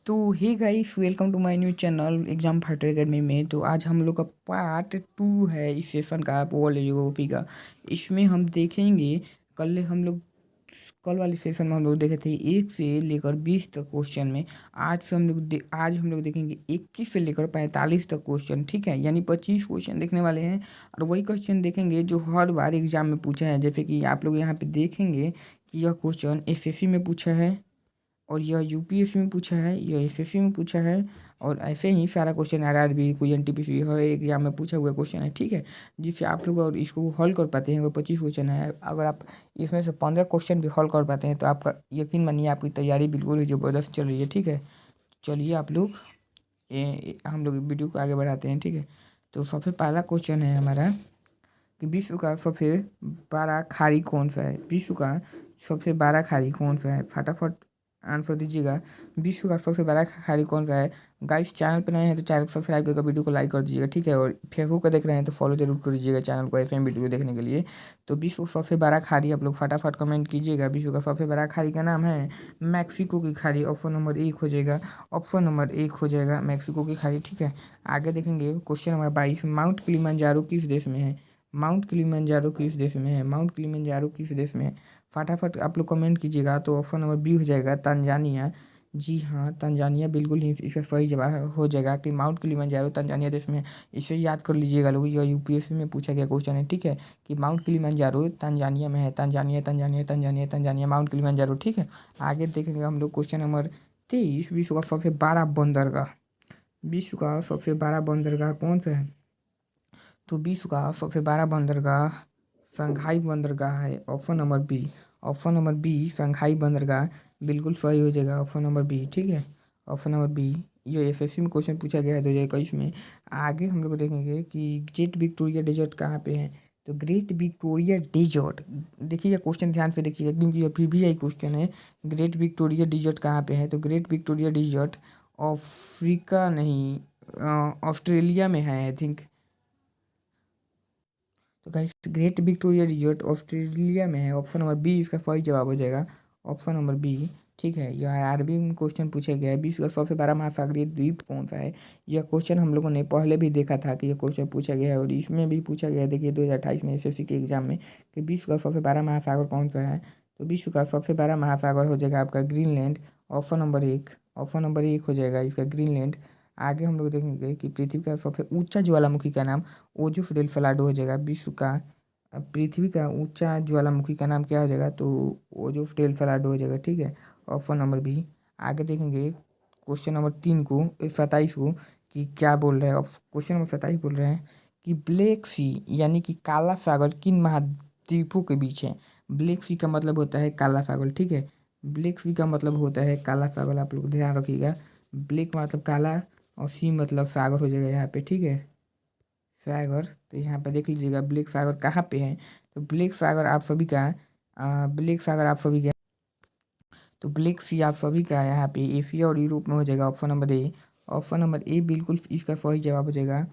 तो hey guys, welcome to my new channel exam fighter academy में। तो आज हम लोग का पार्ट 2 है इस सेशन का, वर्ल्ड ज्योग्राफी का। इसमें हम देखेंगे, कल वाले सेशन में हम लोग देखे थे 1 से लेकर 20 तक क्वेश्चन में। आज हम लोग देखेंगे 21 से लेकर 45 तक क्वेश्चन, ठीक है। यानी 25 क्वेश्चन देखने वाले हैं और वही क्वेश्चन देखेंगे जो हर बार एग्जाम में पूछा है। जैसे कि आप लोग यहाँ पे देखेंगे कि यह क्वेश्चन एसएससी में पूछा है, और यह यूपीएससी में पूछा है, यह एसएससी में पूछा है, और ऐसे ही सारा क्वेश्चन आरआरबी, कोई एनटीपीसी हर एग्जाम में पूछा हुआ क्वेश्चन है, ठीक है। जिससे आप लोग और इसको हल कर पाते हैं। अगर 25 क्वेश्चन है, अगर आप इसमें से 15 क्वेश्चन भी हल कर पाते हैं तो आपका यकीन मानिए आपकी तैयारी बिल्कुल ही ज़बरदस्त चल रही है, ठीक है। चलिए आप लोग हम लोग वीडियो को आगे बढ़ाते हैं, ठीक है। तो सबसे पहला क्वेश्चन है हमारा कि विश्व का सबसे बड़ा खाड़ी कौन सा है। विश्व का सबसे बड़ा खाड़ी कौन सा है, फटाफट आंसर दीजिएगा। विश्व का सबसे बड़ा खाड़ी कौन सा है। गाइस, चैनल पे नए हैं तो चैनल को सब्सक्राइब करके वीडियो को लाइक कर दीजिएगा, ठीक है। और फेसबुक पर देख रहे हैं तो फॉलो जरूर कर दीजिएगा चैनल को ऐसे वीडियो देखने के लिए। तो विश्व का सबसे बड़ा खाड़ी आप लोग फटाफट कमेंट कीजिएगा। विश्व का सबसे बड़ा खाड़ी का नाम है मैक्सिको की खाड़ी। ऑप्शन नंबर 1 हो जाएगा, ऑप्शन नंबर 1 हो जाएगा मैक्सिको की खाड़ी, ठीक है। आगे देखेंगे क्वेश्चन नंबर 22, माउंट किलिमंजारो किस देश में है। माउंट किलिमंजारो किस देश में है, माउंट किलिमंजारो किस देश में है, फटाफट आप लोग कमेंट कीजिएगा। तो ऑप्शन नंबर बी हो जाएगा तंजानिया। जी हाँ, तंजानिया बिल्कुल ही इसका सही जवाब हो जाएगा कि माउंट किलिमंजारो तंजानिया देश में है। इसे याद कर लीजिएगा लोग, यह यूपीएससी में पूछा गया क्वेश्चन है, ठीक है। कि माउंट किलिमंजारो तंजानिया में है। Tanzania Tanzania Tanzania Tanzania mount Kilimanjaro, ठीक है। आगे देखेंगे हम लोग क्वेश्चन नंबर 23, विश्व का सबसे बड़ा बंदरगाह। विश्व का सबसे बड़ा बंदरगाह कौन सा है। तो विश्व का सबसे बड़ा बंदरगाह शंघाई बंदरगाह है। Option number B, option number B Shanghai बंदरगाह बिल्कुल सही हो जाएगा, ऑप्शन नंबर बी, ठीक है। ऑप्शन नंबर बी, ये एसएससी में क्वेश्चन पूछा गया है 2021 में। आगे हम लोग देखेंगे कि ग्रेट विक्टोरिया डेजर्ट कहाँ पे है। तो ग्रेट विक्टोरिया डेजर्ट, देखिएगा क्वेश्चन ध्यान से देखिएगा क्योंकि ये पीवीआई क्वेश्चन है। ग्रेट विक्टोरिया डेजर्ट कहाँ पे है। तो ग्रेट विक्टोरिया डेजर्ट अफ्रीका नहीं, ऑस्ट्रेलिया में है आई थिंक। तो guys, great Victoria resort Australia में है। ऑप्शन नंबर बी इसका सही जवाब हो जाएगा, ऑप्शन नंबर बी, ठीक है। यह आरबी में क्वेश्चन पूछा गया है, विश्व का सबसे बड़ा महासागरीय द्वीप कौन सा है। यह क्वेश्चन हम लोगों ने पहले भी देखा था कि यह क्वेश्चन पूछा गया है, और इसमें भी पूछा गया है। देखिए 2028 में एसएससी के एग्जाम में कि विश्व का सबसे बड़ा महासागर कौन सा है। तो विश्व का सबसे बड़ा महासागर हो जाएगा आपका Greenland. Option number 1, option number 1 हो जाएगा इसका ग्रीनलैंड। आगे हम लोग देखेंगे कि पृथ्वी का सबसे ऊंचा ज्वालामुखी का नाम ओजोस डेल्फिलाडो हो जाएगा। विश्व का पृथ्वी का ऊंचा ज्वालामुखी का नाम क्या हो जाएगा। तो ओजोस डेल्फिलाडो हो जाएगा, ठीक है। Option number B. आगे देखेंगे क्वेश्चन नंबर 3 को, 27 को, कि क्या बोल रहे हैं। क्वेश्चन नंबर 27 बोल रहे हैं कि ब्लैक सी यानी कि काला सागर किन महाद्वीपों के बीच है। ब्लैक सी का मतलब होता है काला सागर, ठीक है। ब्लैक सी का मतलब होता है काला सागर, आप लोग ध्यान रखिएगा। ब्लैक मतलब काला और सी मतलब सागर हो जाएगा यहाँ पे, ठीक है, सागर। तो यहाँ पे देख लीजिएगा ब्लैक सागर कहाँ पे है। तो ब्लैक सागर आप सभी का ब्लैक सागर आप सभी का, तो ब्लैक सी आप सभी का यहाँ पे एशिया और यूरोप में हो जाएगा, option number A. Option number A बिल्कुल इसका सही जवाब हो जाएगा,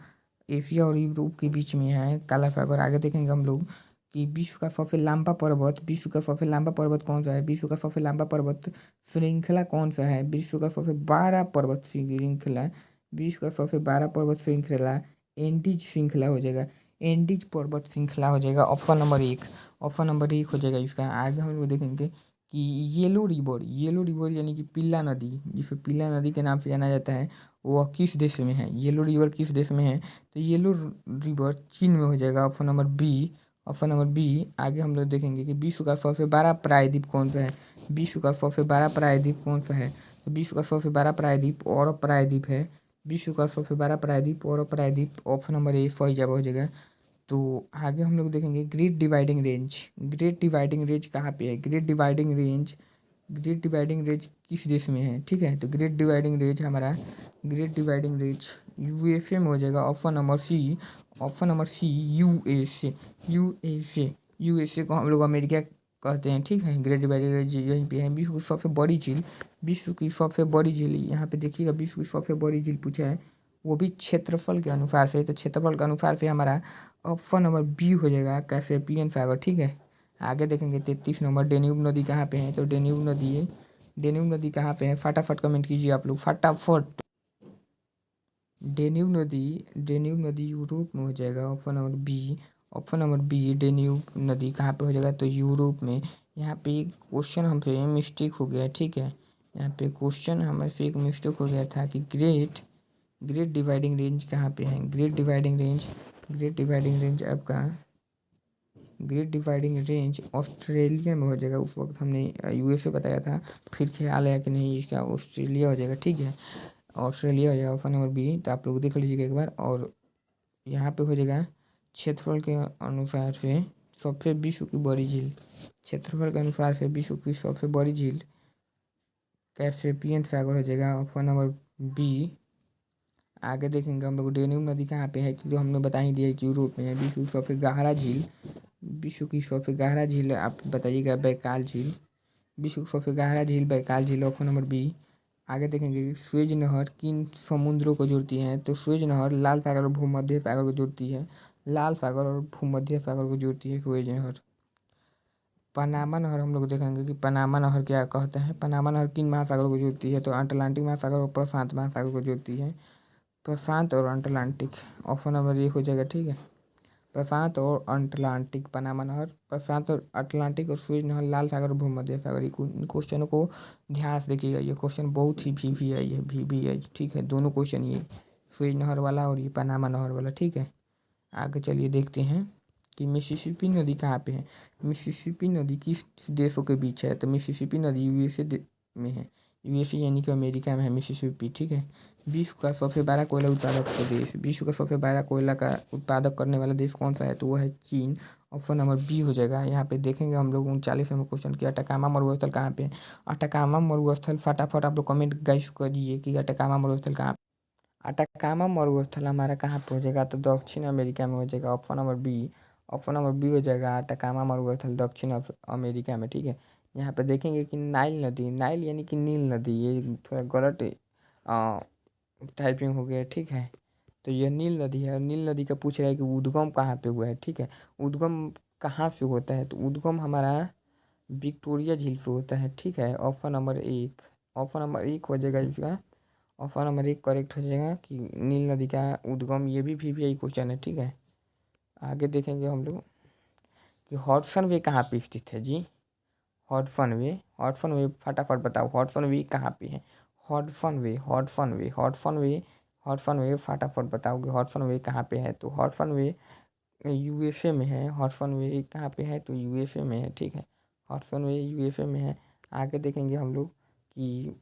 एशिया और यूरोप के बीच में है काला सागर। आगे देखेंगे हम लोग कि विश्व का सबसे लंबा पर्वत, विश्व का सबसे लंबा पर्वत कौन सा है। विश्व का सबसे लंबा पर्वत श्रृंखला कौन सा है। विश्व का सबसे बड़ा पर्वत श्रृंखला, विश्व का सबसे बड़ा पर्वत श्रृंखला एंडीज श्रृंखला हो जाएगा, एंडीज पर्वत श्रृंखला हो जाएगा, ऑप्शन नंबर 1, ऑप्शन नंबर 1 हो जाएगा इसका। आगे हम लोग देखेंगे कि येलो रिवर, येलो रिवर यानी कि पीला नदी, जिसे पीला नदी के नाम से जाना जाता है, वह किस देश में है। येलो रिवर किस देश में है। तो येलो रिवर चीन में हो जाएगा, option number B, option number B. आगे हम लोग देखेंगे कि विश्व का सबसे बड़ा प्रायद्वीप कौन सा है। विश्व का सबसे बड़ा प्रायद्वीप कौन सा है। तो विश्व का सबसे बड़ा प्रायद्वीप और प्रायद्वीप है। विश्व का सबसे बड़ा प्रायद्वीप और प्रायद्वीप, ऑप्शन नंबर ए सही जवाब हो जाएगा। तो आगे हम लोग देखेंगे Great Dividing Range, Great Dividing Range कहाँ पे है। Great Dividing Range, Great Dividing Range किस देश में है, ठीक है। तो ग्रेट डिवाइडिंग रेंज हमारा, ग्रेट डिवाइडिंग रेंज यूएसए में हो जाएगा, option number C, option number C USA, USA, USA को हम लोग अमेरिका कहते हैं, ठीक है। ग्रेट डिवाइडिंग रेंज यहीं पे है। विश्व की सबसे बड़ी झील, विश्व की सबसे बड़ी झील यहाँ पे देखिएगा, विश्व की सबसे बड़ी झील पूछा है, वो भी क्षेत्रफल के अनुसार से। तो क्षेत्रफल के अनुसार से हमारा ऑप्शन नंबर बी हो जाएगा कैस्पियन सागर, ठीक है। आगे देखेंगे 33 नंबर, डेन्यूब नदी कहाँ पे है। तो डेन्यूब नदी डेन्यूब नदी कहाँ पे है, फटाफट कमेंट कीजिए आप लोग फटाफट। डेन्यूब नदी यूरोप में हो जाएगा, option number B. Option number B, Danube नदी कहाँ पे हो जाएगा, तो यूरोप में। यहाँ पे एक क्वेश्चन हमसे मिस्टेक हो गया है, ठीक है। यहाँ पे क्वेश्चन हमसे एक मिस्टेक हो गया था कि ग्रेट डिवाइडिंग रेंज कहाँ पे है। ग्रेट डिवाइडिंग रेंज आपका ग्रेट डिवाइडिंग रेंज ऑस्ट्रेलिया में हो जाएगा। उस वक्त हमने यूएसए बताया था, फिर ख्याल आया कि नहीं इसका ऑस्ट्रेलिया हो जाएगा, ठीक है। ऑस्ट्रेलिया हो जाएगा ऑप्शन नंबर बी, तो आप लोग देख लीजिएगा एक बार। और यहाँ पे हो जाएगा क्षेत्रफल के अनुसार से सबसे विश्व की बड़ी झील। क्षेत्रफल के अनुसार से विश्व की सबसे बड़ी झील कैस्पियन सागर हो जाएगा, ऑप्शन नंबर बी। आगे देखेंगे हम लोग डेन्यूब नदी कहाँ पे है, तो हमने बता ही दिया कि यूरोप में है। विश्व की सबसे गहरा झील आप बताइएगा, बैकाल झील। विश्व की सबसे गहरा झील बैकाल झील, ऑप्शन नंबर बी। आगे देखेंगे कि स्वेज नहर किन समुद्रों को जोड़ती है, तो स्वेज नहर लाल सागर और भूमध्य सागर को जोड़ती है। लाल सागर और भूमध्य सागर को जोड़ती है स्वेज नहर। पनामा नहर हम लोग देखेंगे कि पनामा नहर क्या कहते हैं। पनामा नहर किन महासागर को जोड़ती है, तो अटलांटिक महासागर और प्रशांत महासागर को जोड़ती है। प्रशांत और अटलांटिक, ऑप्शन नंबर ए हो जाएगा, ठीक है। प्रशांत और अटलांटिक, पनामा नहर, प्रशांत और अटलांटिक और सुएज नहर, लाल सागर और भूमध्य सागर। ये क्वेश्चन को ध्यान से देखिएगा, ये क्वेश्चन बहुत ही वीवीआई है, वीवीआई, ठीक है। दोनों क्वेश्चन, ये सुएज नहर वाला और ये पनामा नहर वाला, ठीक है। आगे चलिए देखते हैं कि मिसिसिपी नदी कहाँ पे है। मिसिसिपी नदी किस देशों के बीच है, तो मिसिसिपी नदी यूएसए में है। यूएसए यानी कि अमेरिका में है मिसिसिपी, ठीक है। विश्व का सबसे बड़ा कोयला उत्पादक प्रदेश, विश्व का सबसे बड़ा कोयला का उत्पादक करने वाला देश कौन सा है, तो वो है चीन, ऑप्शन नंबर बी हो जाएगा। यहाँ पे देखेंगे हम लोग 39 नंबर क्वेश्चन कि अटाकामा मरुस्थल कहाँ पे है। अटाकामा मरुस्थल, फटाफट आप लोग कमेंट गाइस करिए कि अटाकामा मरुस्थल कहाँ। अटाकामा मरुस्थल हमारा कहाँ पे हो जाएगा, तो दक्षिण अमेरिका में हो जाएगा, option number B. Option number B हो जाएगा, अटाकामा मरुस्थल दक्षिण अमेरिका में, ठीक है। यहाँ पे देखेंगे कि नाइल नदी, नाइल यानी कि नील नदी, ये थोड़ा गलत टाइपिंग हो गया है, ठीक है। तो ये नील नदी है, और नील नदी का पूछ रहा है कि उद्गम कहाँ पे हुआ है, ठीक है। उद्गम कहाँ से होता है, तो उद्गम हमारा विक्टोरिया झील से होता है, ठीक है। ऑप्शन नंबर एक, ऑप्शन नंबर एक हो जाएगा इसका। ऑप्शन नंबर एक करेक्ट हो जाएगा कि नील नदी का उद्गम, ये भी वीवीआई क्वेश्चन है, ठीक है। आगे देखेंगे हम लोग कि हॉडसन वे कहाँ पे स्थित है जी। हॉडसन वे फटाफट बताओ, हॉडसन वे कहाँ पे है। हॉडसन वे फटाफट बताओ कि हॉडसन वे कहाँ पे है, तो हॉडसन वे यूएसए में है। हॉडसन वे कहाँ पे है, तो यूएसए में है, ठीक है। हॉडसन वे यूएसए में है। आगे देखेंगे हम लोग कि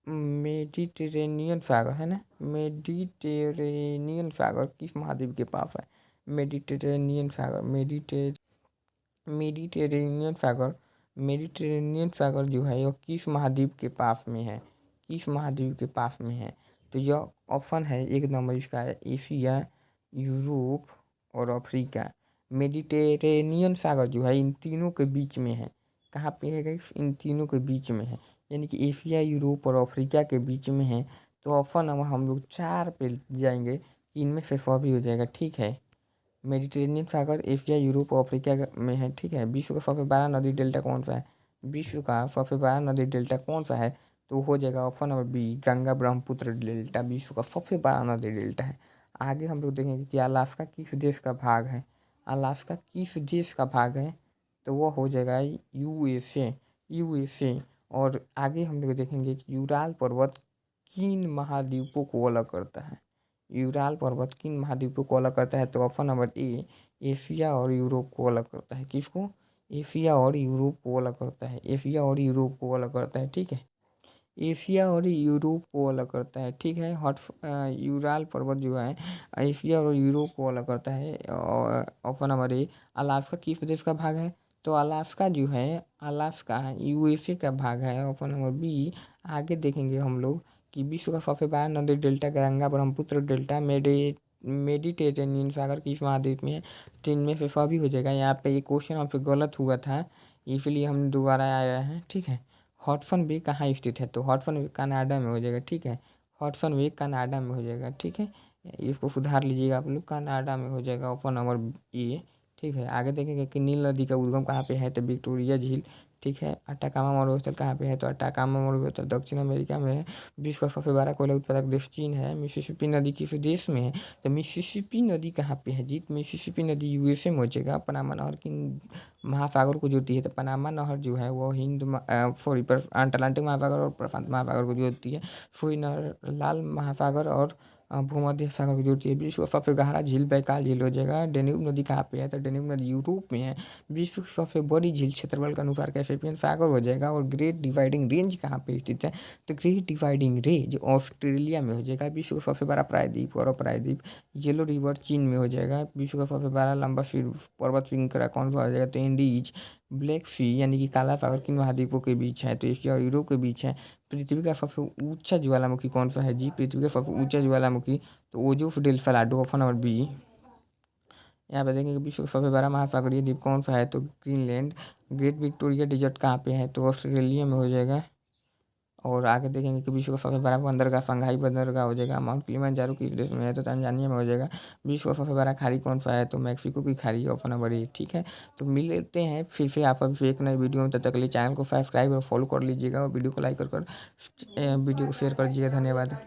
मेडिटेरेनियन सागर है ना, मेडिटेरेनियन सागर किस महाद्वीप के पास है। मेडिटेरेनियन सागर, मेडिटेरेनियन सागर जो है वो किस महाद्वीप के पास में है, किस महाद्वीप के पास में है, तो यह ऑप्शन है एक नंबर इसका है एशिया, यूरोप और अफ्रीका। मेडिटेरेनियन सागर जो है इन तीनों के बीच में है। कहाँ पे है गाइस, इन तीनों के बीच में है, यानी कि एशिया, यूरोप और अफ्रीका के बीच में है। तो ऑप्शन नंबर हम लोग 4 पे जाएंगे, इनमें से सभी हो जाएगा, ठीक है। मेडिटेरेनियन सागर एशिया, यूरोप और अफ्रीका में है, ठीक है। विश्व का सबसे बड़ा नदी डेल्टा कौन सा है, विश्व का सबसे बड़ा नदी डेल्टा कौन सा है, तो हो जाएगा option number B, Ganga Brahmaputra delta विश्व का सबसे बड़ा नदी डेल्टा है। आगे हम लोग देखेंगे कि अलास्का किस देश का भाग है। अलास्का किस देश का भाग है, तो वह हो जाएगा यूएसए। और आगे हम लोग देखेंगे कि यूराल पर्वत किन महाद्वीपों को अलग करता है। यूराल पर्वत किन महाद्वीपों को अलग करता है, तो ऑप्शन नंबर ए, एशिया और यूरोप को अलग करता है। किसको, एशिया और यूरोप को अलग करता है, एशिया और यूरोप को अलग करता है, ठीक है। एशिया और यूरोप को अलग करता है, ठीक है। यूराल पर्वत जो है एशिया और यूरोप को अलग करता है। और ऑप्शन नंबर ए, अलास्का किस प्रदेश का भाग है, तो अलास्का जो है, अलास्का यूएसए का भाग है, ऑप्शन नंबर बी। आगे देखेंगे हम लोग कि विश्व का सबसे बड़ा नदी delta Ganga Brahmaputra delta Mediterranean सागर किस महाद्वीप में है, तो इनमें से सभी हो जाएगा। यहाँ पे ये क्वेश्चन हमसे गलत हुआ था, इसलिए हम दोबारा आया है, ठीक है। हॉटसन बे कहाँ स्थित है, तो हॉटसन बे कनाडा में हो जाएगा, ठीक है। हॉटसन बे कनाडा में हो जाएगा, ठीक है। इसको सुधार लीजिएगा आप लोग, कनाडा में हो जाएगा, ऑप्शन नंबर ए, ठीक है। आगे देखेंगे कि नील नदी का उद्गम कहाँ पे है, तो विक्टोरिया झील, ठीक है। अटाकामा मरुस्थल कहाँ पे है? तो अटाकामा मरुस्थल दक्षिण अमेरिका में है। विश्व का सबसे बड़ा कोयला उत्पादक देश चीन है। मिसिसिपी नदी किस देश में है? तो मिसिसिपी नदी कहाँ पे है जी? मिसिसिपी नदी यूएसए में हो जाएगा। पनामा नहर किन महासागर को जोड़ती है? तो पनामा नहर जो है वो सॉरी पर अटलांटिक महासागर और प्रशांत महासागर को जोड़ती है। सुई नहर लाल महासागर और भूमध्य सागर को जोड़ती है। विश्व का सबसे गहरा झील बैकाल झील हो जाएगा। डेन्यूब नदी कहाँ पे है? तो डेन्यूब नदी यूरोप में है। विश्व की सबसे बड़ी झील क्षेत्रफल के अनुसार कैस्पियन सागर हो जाएगा। और ग्रेट डिवाइडिंग रेंज कहाँ पे स्थित है? तो ग्रेट डिवाइडिंग रेंज ऑस्ट्रेलिया में हो जाएगा। विश्व का सबसे बड़ा प्रायद्वीप और प्रायद्वीप येलो रिवर चीन में हो जाएगा। विश्व का सबसे बड़ा लंबा पर्वत श्रृंखला कौन सा हो जाएगा? तो इंडीज ब्लैक सी यानी कि काला सागर किन महाद्वीपों के बीच है? तो एशिया और यूरोप के बीच है। पृथ्वी का सबसे ऊंचा ज्वालामुखी कौन सा है जी? पृथ्वी का सबसे ऊंचा ज्वालामुखी तो Ojos del Salado, option number B. यहाँ पे देखेंगे विश्व का सबसे बड़ा महासागरीय द्वीप कौन सा है? तो ग्रीनलैंड। ग्रेट विक्टोरिया डिजर्ट कहाँ पे है? तो ऑस्ट्रेलिया में हो जाएगा। और आगे देखेंगे कि विश्व का सबसे बड़ा बंदरगाह शंघाई बंदरगाह हो जाएगा। माउंट किलिमंजारो किस देश में है? तो तंजानिया में हो जाएगा। विश्व का सबसे बड़ा खाड़ी कौन सा है? तो मैक्सिको की खाड़ी, ऑप्शन नंबर ए। ठीक है, तो मिल लेते हैं फिर से आप अभी एक नए वीडियो में। तब तक के लिए चैनल को सब्सक्राइब और फॉलो कर लीजिएगा और वीडियो को लाइक कर वीडियो को शेयर कर दीजिएगा। धन्यवाद।